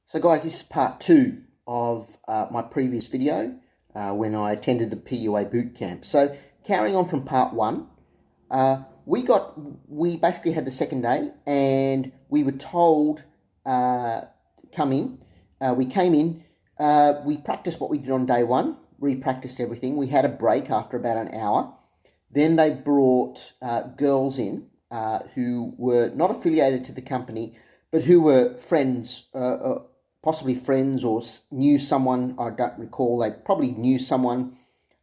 So guys, this is part two of my previous video when I attended the PUA bootcamp. So carrying on from part one, we basically had the second day and we were told come in. We came in, we practiced what we did on day one, re-practiced everything. We had a break after about an hour. Then they brought girls in who were not affiliated to the company, but who were friends, possibly friends or knew someone, I don't recall, they probably knew someone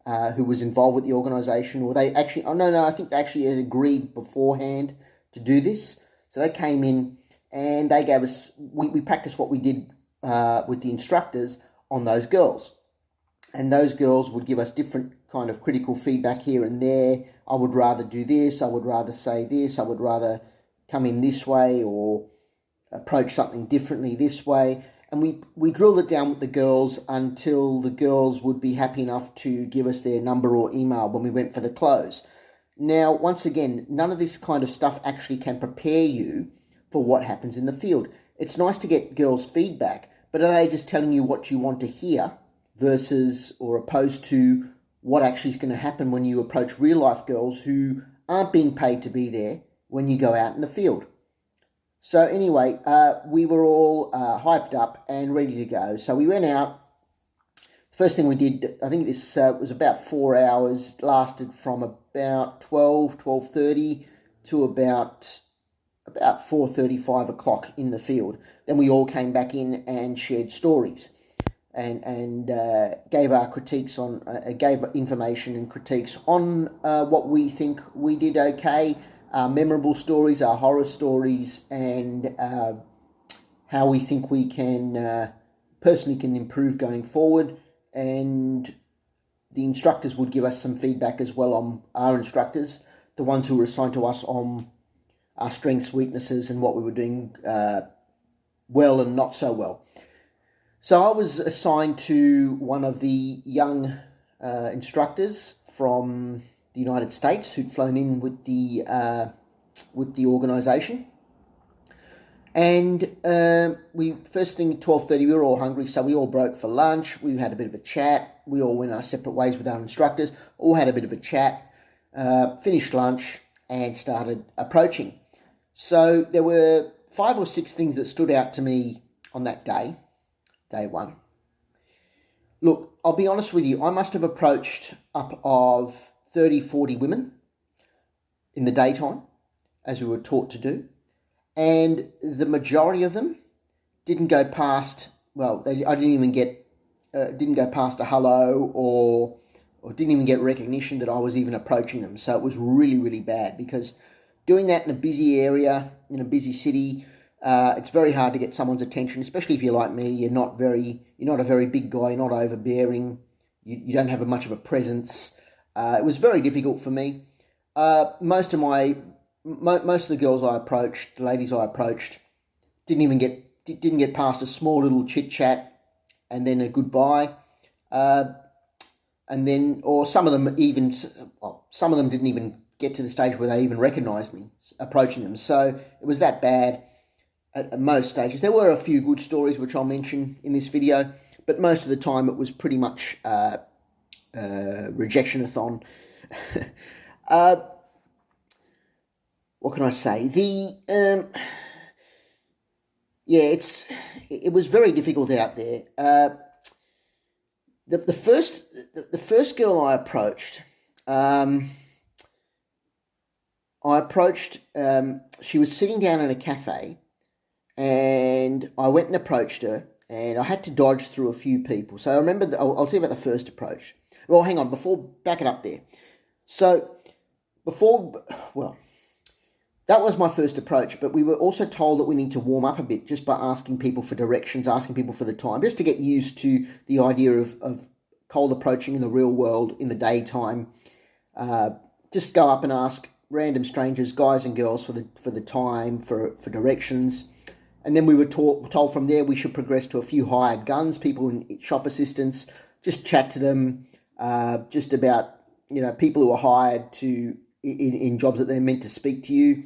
who was involved with the organisation, or they actually, I think they actually had agreed beforehand to do this. So they came in and they gave us, we practiced what we did with the instructors on those girls. And those girls would give us different kind of critical feedback here and there. I would rather do this, I would rather say this, I would rather come in this way or approach something differently this way. And we drilled it down with the girls until the girls would be happy enough to give us their number or email when we went for the close. Now, once again, none of this kind of stuff actually can prepare you for what happens in the field. It's nice to get girls' feedback, but are they just telling you what you want to hear versus or opposed to what actually is going to happen when you approach real life girls who aren't being paid to be there when you go out in the field? So anyway, we were all hyped up and ready to go. So we went out. First thing we did, I think this was about 4 hours, lasted from about 12:30 to about 4:30, 5 o'clock in the field. Then we all came back in and shared stories and gave our critiques on, gave information and critiques on what we think we did okay, our memorable stories, our horror stories, and how we think we can personally can improve going forward. And the instructors would give us some feedback as well on our instructors, the ones who were assigned to us on our strengths, weaknesses, and what we were doing well and not so well. So I was assigned to one of the young instructors from the United States who'd flown in with the organisation. And we first thing at 12:30, we were all hungry, so we all broke for lunch. We had a bit of a chat. We all went our separate ways with our instructors, all had a bit of a chat, finished lunch, and started approaching. So there were 5 or 6 things that stood out to me on that day, day one. Look, I'll be honest with you, I must have approached up of 30, 40 women in the daytime, as we were taught to do. And the majority of them didn't go past, I didn't go past a hello or didn't even get recognition that I was even approaching them. So it was really, really bad, because doing that in a busy area, in a busy city, it's very hard to get someone's attention, especially if you're like me. You're not a very big guy, you're not overbearing, you don't have much of a presence. It was very difficult for me. Most of the girls I approached, the ladies I approached, didn't get past a small little chit chat and then a goodbye, and then, or some of them didn't even get to the stage where they even recognised me approaching them. So it was that bad at most stages. There were a few good stories which I'll mention in this video, but most of the time it was pretty much rejection-a-thon. What can I say? It was very difficult out there. The first girl I approached, she was sitting down in a cafe, and I went and approached her, and I had to dodge through a few people. So I remember, I'll tell you about the first approach. Well, hang on, back it up there. So that was my first approach, but we were also told that we need to warm up a bit just by asking people for directions, asking people for the time, just to get used to the idea of cold approaching in the real world in the daytime. Just go up and ask random strangers, guys and girls, for the time, for directions. And then we were told from there we should progress to a few hired guns, people in shop assistants, just chat to them, just about, people who are hired in jobs that they're meant to speak to you,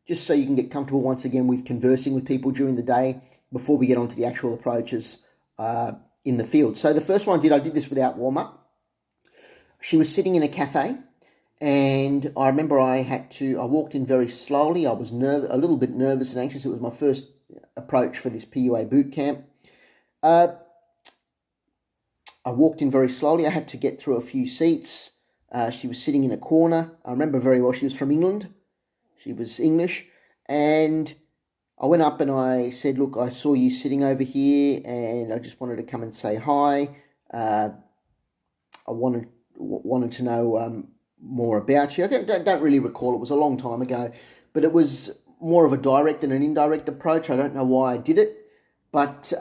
just so you can get comfortable once again with conversing with people during the day. before we get on to the actual approaches in the field. So the first one I did this without warm-up. She was sitting in a cafe, and I remember I walked in very slowly. I was a little bit nervous and anxious. It was my first approach for this PUA boot camp. I walked in very slowly. I had to get through a few seats. She was sitting in a corner. I remember very well. She was from England. She was English. And I went up and I said, look, I saw you sitting over here and I just wanted to come and say hi. I wanted to know more about you. I don't really recall. It was a long time ago. But it was more of a direct than an indirect approach. I don't know why I did it. But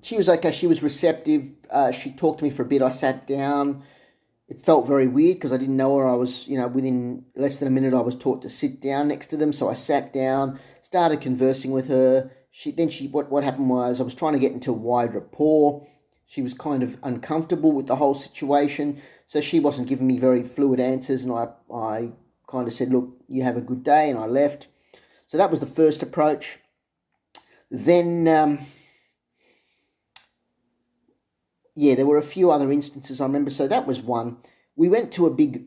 she was okay. She was receptive. She talked to me for a bit. I sat down. It felt very weird because I didn't know her. I was, within less than a minute, I was taught to sit down next to them. So I sat down, started conversing with her. What happened was I was trying to get into a wide rapport. She was kind of uncomfortable with the whole situation. So she wasn't giving me very fluid answers. And I kind of said, look, you have a good day. And I left. So that was the first approach. Then, there were a few other instances I remember. So that was one. We went to a big,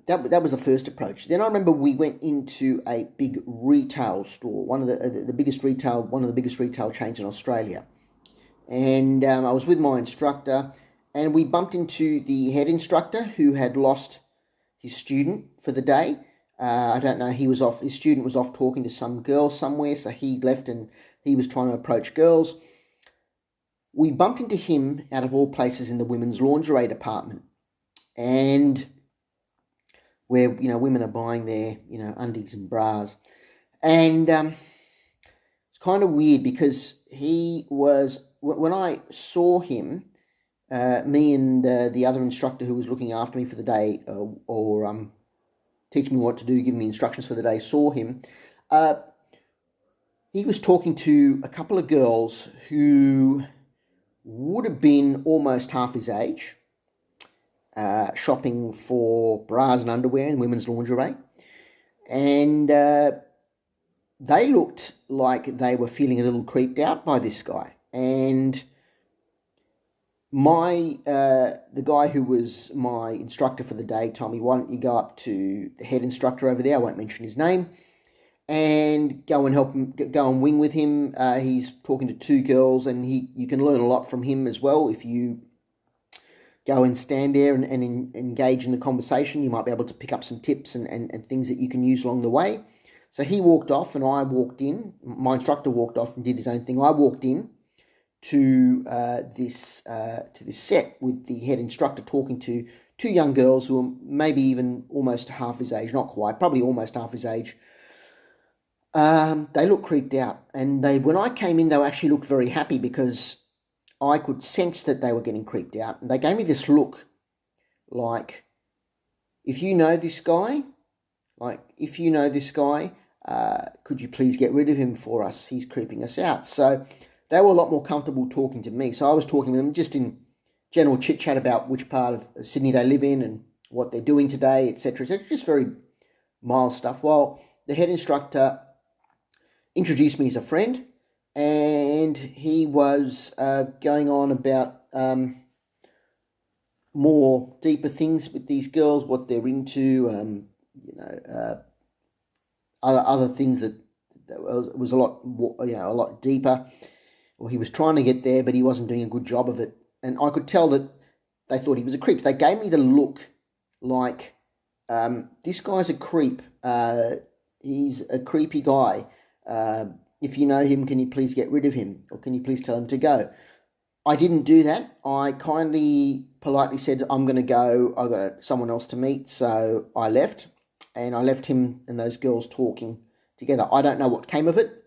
that was the first approach. Then I remember we went into a big retail store, one of the biggest retail chains in Australia. And I was with my instructor, and we bumped into the head instructor who had lost his student for the day. I don't know, his student was off talking to some girl somewhere, so he left and he was trying to approach girls. We bumped into him, out of all places, in the women's lingerie department. And where, women are buying their, undies and bras. And it's kind of weird because when I saw him, me and the other instructor who was looking after me for the day, or teaching me what to do, giving me instructions for the day, saw him. He was talking to a couple of girls who would have been almost half his age, shopping for bras and underwear and women's lingerie. And they looked like they were feeling a little creeped out by this guy. And the guy who was my instructor for the day told me, why don't you go up to the head instructor over there, I won't mention his name, and go and help him, go and wing with him. He's talking to two girls, and you can learn a lot from him as well. If you go and stand there and engage in the conversation, you might be able to pick up some tips and things that you can use along the way. So he walked off and I walked in. My instructor walked off and did his own thing. I walked in to this set with the head instructor talking to two young girls who were maybe even almost half his age, not quite, probably almost half his age. They looked creeped out, and when I came in, they actually looked very happy because I could sense that they were getting creeped out, and they gave me this look like, if you know this guy, could you please get rid of him for us? He's creeping us out. So they were a lot more comfortable talking to me. So I was talking to them just in general chit-chat about which part of Sydney they live in and what they're doing today, etc. etc. Just very mild stuff. While the head instructor introduced me as a friend, and he was going on about more deeper things with these girls, what they're into, other things that was a lot deeper. Or he was trying to get there, but he wasn't doing a good job of it. And I could tell that they thought he was a creep. They gave me the look like, this guy's a creep. He's a creepy guy. If you know him, can you please get rid of him? Or can you please tell him to go? I didn't do that. I politely said, I'm going to go. I've got someone else to meet. So I left. And I left him and those girls talking together. I don't know what came of it.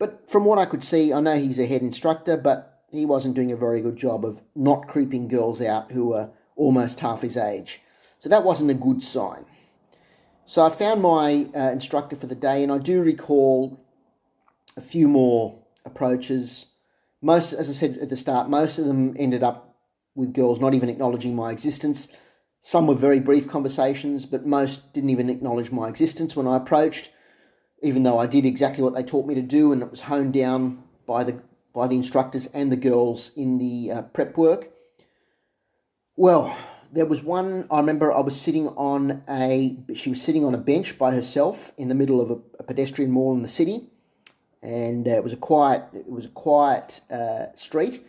But from what I could see, I know he's a head instructor, but he wasn't doing a very good job of not creeping girls out who were almost half his age. So that wasn't a good sign. So I found my instructor for the day, and I do recall a few more approaches. Most, as I said at the start, most of them ended up with girls not even acknowledging my existence. Some were very brief conversations, but most didn't even acknowledge my existence when I approached. even though I did exactly what they taught me to do, and it was honed down by the instructors and the girls in the prep work. Well, there was one, I remember she was sitting on a bench by herself in the middle of a pedestrian mall in the city, and it was a quiet street.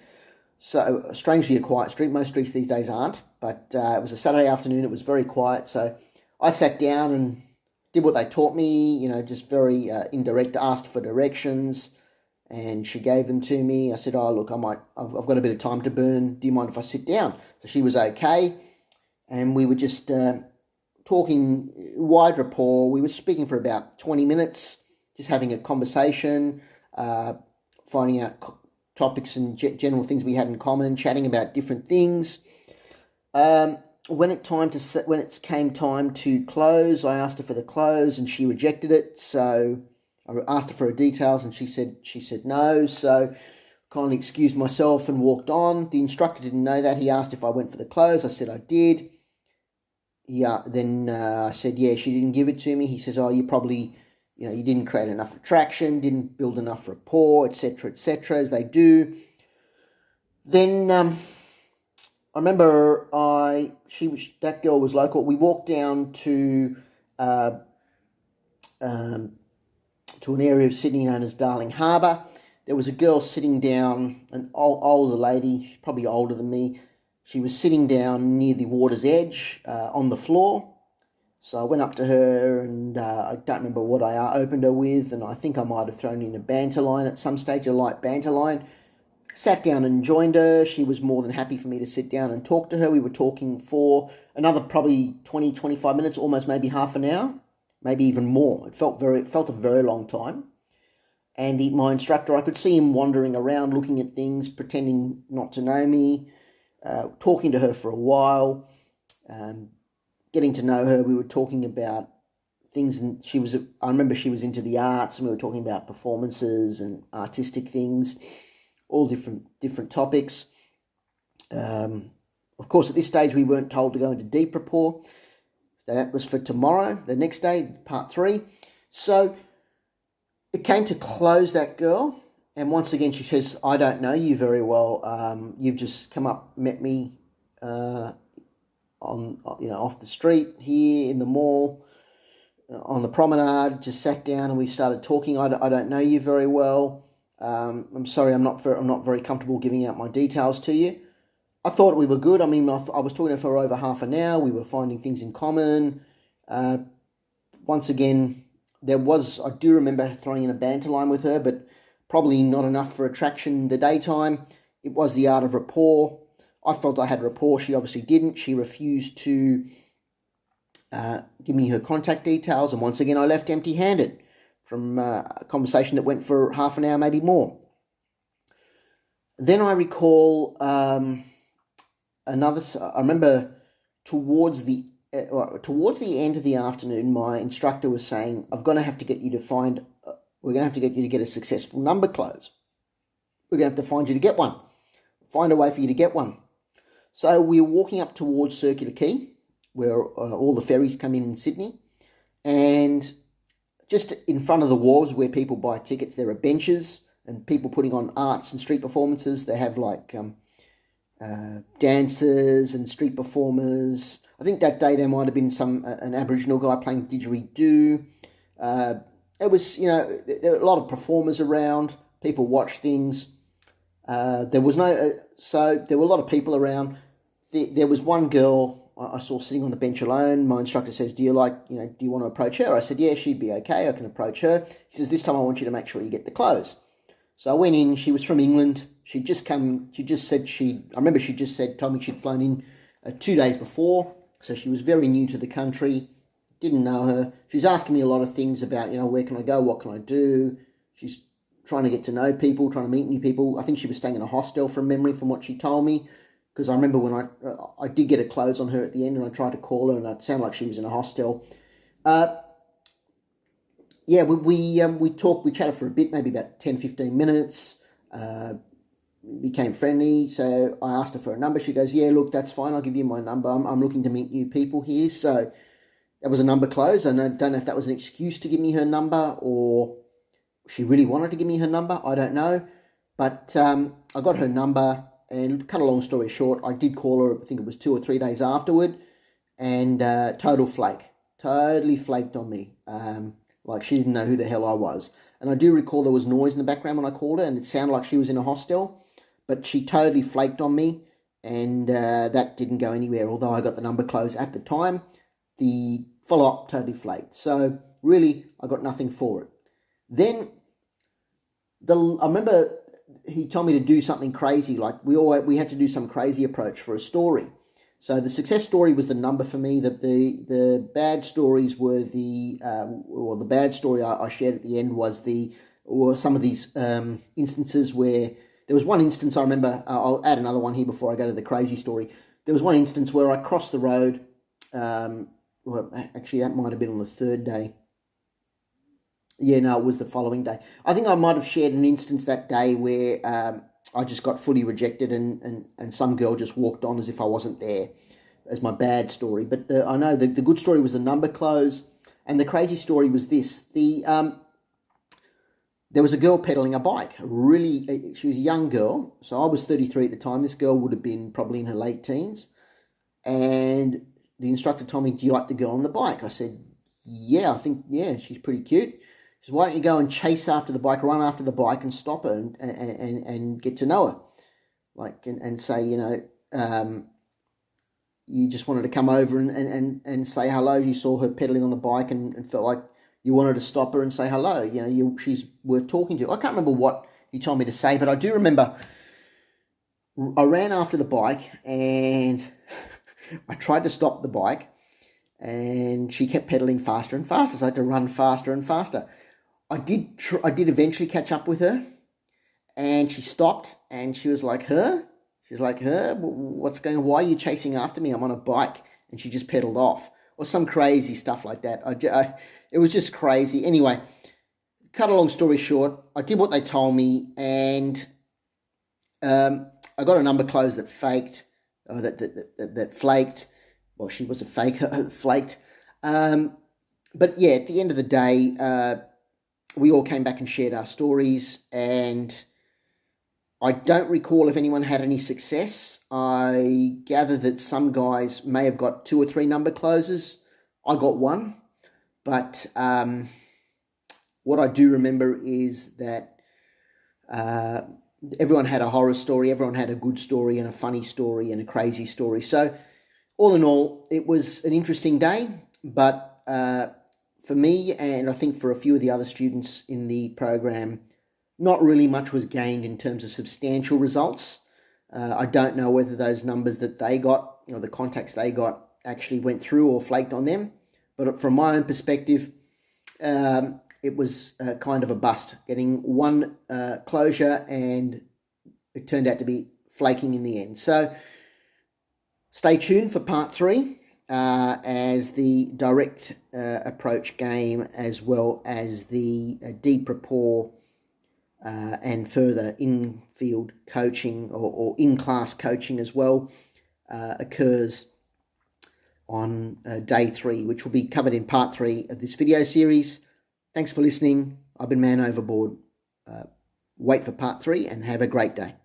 So strangely a quiet street. Most streets these days aren't, but it was a Saturday afternoon. It was very quiet, so I sat down and did what they taught me. Just very indirect. Asked for directions, and she gave them to me. I said, "Oh, look, I've got a bit of time to burn. Do you mind if I sit down?" So she was okay, and we were just talking, wide rapport. We were speaking for about 20 minutes, just having a conversation, finding out topics and general things we had in common, chatting about different things. When it came time to close, I asked her for the close, and she rejected it. So I asked her for her details, and she said no. So kindly excused myself and walked on. The instructor didn't know that. He asked if I went for the close. I said I did. Then I said, yeah, she didn't give it to me. He says, oh, you probably, you didn't create enough attraction, didn't build enough rapport, etc., as they do. Then I remember that girl was local. We walked down to an area of Sydney known as Darling Harbour. There was a girl sitting down, an older lady, she's probably older than me. She was sitting down near the water's edge on the floor. So I went up to her, and I don't remember what I opened her with, and I think I might have thrown in a banter line at some stage, a light banter line. Sat down and joined her. She was more than happy for me to sit down and talk to her. We were talking for another probably 20, 25 minutes, almost maybe half an hour, maybe even more. It felt a very long time. And my instructor, I could see him wandering around, looking at things, pretending not to know me, talking to her for a while, getting to know her. We were talking about things, and I remember she was into the arts, and we were talking about performances and artistic things, all different topics. Of course, at this stage, we weren't told to go into deep rapport. That was for tomorrow, the next day, part 3. So it came to close that girl, and once again she says, I don't know you very well. You've just come up, met me off the street here in the mall, on the promenade, just sat down and we started talking. I don't know you very well. I'm sorry, I'm not very comfortable giving out my details to you. I thought we were good. I mean, I was talking to her for over half an hour. We were finding things in common. Once again, I do remember throwing in a banter line with her, but probably not enough for attraction in the daytime. It was the art of rapport. I felt I had rapport. She obviously didn't. She refused to give me her contact details, and once again, I left empty-handed from a conversation that went for half an hour, maybe more. Then I recall I remember towards the end of the afternoon, my instructor was saying, we're going to have to get you to get a successful number close. We're going to have to find a way for you to get one. So we were walking up towards Circular Quay, where all the ferries come in Sydney, and just in front of the wharves where people buy tickets, there are benches and people putting on arts and street performances. They have like dancers and street performers. I think that day there might have been an Aboriginal guy playing didgeridoo. It was, there were a lot of performers around. People watch things. There were a lot of people around. There was one girl I saw sitting on the bench alone. My instructor says, do you want to approach her? I said, yeah, she'd be okay. I can approach her. He says, this time I want you to make sure you get the clothes. So I went in. She was from England. She'd just come. She just said told me she'd flown in 2 days before. So she was very new to the country. Didn't know her. She's asking me a lot of things about, where can I go? What can I do? She's trying to get to know people, trying to meet new people. I think she was staying in a hostel from memory, from what she told me. Because I remember when I did get a close on her at the end, and I tried to call her, and it sounded like she was in a hostel. We talked, we chatted for a bit, maybe about 10, 15 minutes, became friendly. So I asked her for a number. She goes, yeah, look, that's fine. I'll give you my number. I'm looking to meet new people here. So that was a number close. And I don't know if that was an excuse to give me her number or she really wanted to give me her number. I don't know. But I got her number, and cut a long story short, I did call her, I think it was 2 or 3 days afterward, and total flake. Totally flaked on me. Like she didn't know who the hell I was. And I do recall there was noise in the background when I called her, and it sounded like she was in a hostel. But she totally flaked on me, and that didn't go anywhere. Although I got the number closed at the time, the follow-up totally flaked. So really, I got nothing for it. Then I remember he told me to do something crazy. Like we had to do some crazy approach for a story. So the success story was the number for me. The bad stories were the bad story I shared at the end was some of these instances where there was one instance I remember. I'll add another one here before I go to the crazy story. There was one instance where I crossed the road. Well, actually, that might have been on the third day. Yeah, no, it was the following day. I think I might have shared an instance that day where I just got fully rejected and some girl just walked on as if I wasn't there, as my bad story. But I know the good story was the number close, and the crazy story was this. There was a girl pedaling a bike. She was a young girl. So I was 33 at the time. This girl would have been probably in her late teens. And the instructor told me, do you like the girl on the bike? I said, yeah, she's pretty cute. He says, why don't you go and chase after the bike, run after the bike and stop her and get to know her? Like, and say, you just wanted to come over and say hello. You saw her pedaling on the bike and felt like you wanted to stop her and say hello. She's worth talking to. I can't remember what he told me to say, but I do remember I ran after the bike and I tried to stop the bike and she kept pedaling faster and faster. So I had to run faster and faster. I did eventually catch up with her, and she stopped, and she was like, "Her?" She's like, "Her? What's going on? Why are you chasing after me? I'm on a bike." And she just pedaled off, or some crazy stuff like that. It was just crazy. Anyway, cut a long story short, I did what they told me, and I got a number close that faked, or that flaked. Well, she was a faker, flaked. But yeah, at the end of the day, we all came back and shared our stories, and I don't recall if anyone had any success. I gather that some guys may have got 2 or 3 number closes. I got 1, but what I do remember is that everyone had a horror story, everyone had a good story and a funny story and a crazy story. So all in all, it was an interesting day, but for me, and I think for a few of the other students in the program, not really much was gained in terms of substantial results. I don't know whether those numbers that they got, the contacts they got, actually went through or flaked on them. But from my own perspective, it was kind of a bust. Getting 1 closure, and it turned out to be flaking in the end. So stay tuned for part 3. As the direct approach game, as well as the deep rapport and further in-field coaching or in-class coaching as well occurs on day 3, which will be covered in part 3 of this video series. Thanks for listening. I've been Man Overboard. Wait for part 3 and have a great day.